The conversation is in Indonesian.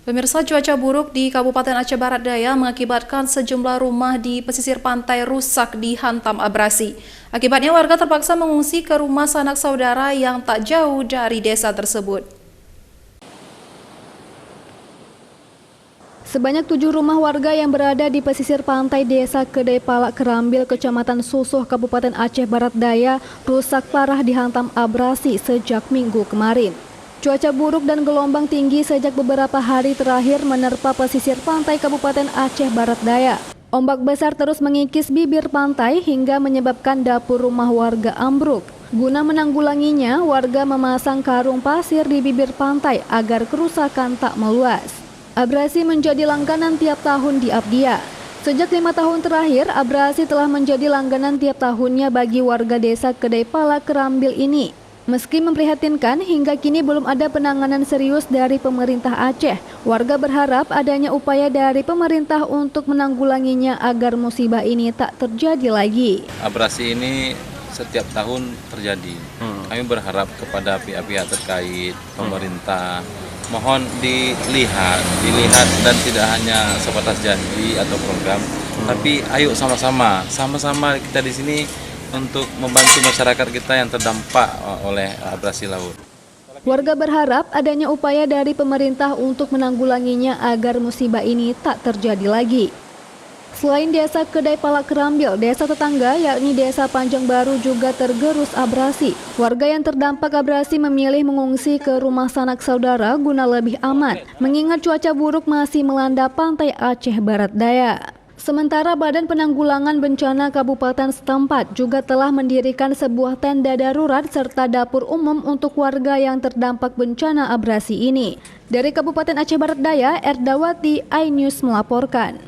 Pemirsa, cuaca buruk di Kabupaten Aceh Barat Daya mengakibatkan sejumlah rumah di pesisir pantai rusak dihantam abrasi. Akibatnya warga terpaksa mengungsi ke rumah sanak saudara yang tak jauh dari desa tersebut. Sebanyak 7 rumah warga yang berada di pesisir pantai Desa Kedai Palak Kerambil, Kecamatan Susoh, Kabupaten Aceh Barat Daya, rusak parah dihantam abrasi sejak Minggu kemarin. Cuaca buruk dan gelombang tinggi sejak beberapa hari terakhir menerpa pesisir pantai Kabupaten Aceh Barat Daya. Ombak besar terus mengikis bibir pantai hingga menyebabkan dapur rumah warga ambruk. Guna menanggulanginya, warga memasang karung pasir di bibir pantai agar kerusakan tak meluas. Abrasi menjadi langganan tiap tahun di Abdia. Sejak 5 tahun terakhir, abrasi telah menjadi langganan tiap tahunnya bagi warga desa Kedai Palak Kerambil ini. Meski memprihatinkan, hingga kini belum ada penanganan serius dari pemerintah Aceh. Warga berharap adanya upaya dari pemerintah untuk menanggulanginya agar musibah ini tak terjadi lagi. Abrasi ini setiap tahun terjadi. Kami berharap kepada pihak-pihak terkait, pemerintah, mohon dilihat dan tidak hanya sebatas janji atau program, tapi ayo sama-sama kita di sini untuk membantu masyarakat kita yang terdampak oleh abrasi laut. Warga berharap adanya upaya dari pemerintah untuk menanggulanginya agar musibah ini tak terjadi lagi. Selain desa Kedai Palak Kerambil, desa tetangga yakni desa Panjang Baru juga tergerus abrasi. Warga yang terdampak abrasi memilih mengungsi ke rumah sanak saudara guna lebih aman, mengingat cuaca buruk masih melanda pantai Aceh Barat Daya. Sementara Badan Penanggulangan Bencana Kabupaten setempat juga telah mendirikan sebuah tenda darurat serta dapur umum untuk warga yang terdampak bencana abrasi ini. Dari Kabupaten Aceh Barat Daya, Erdawati, iNews melaporkan.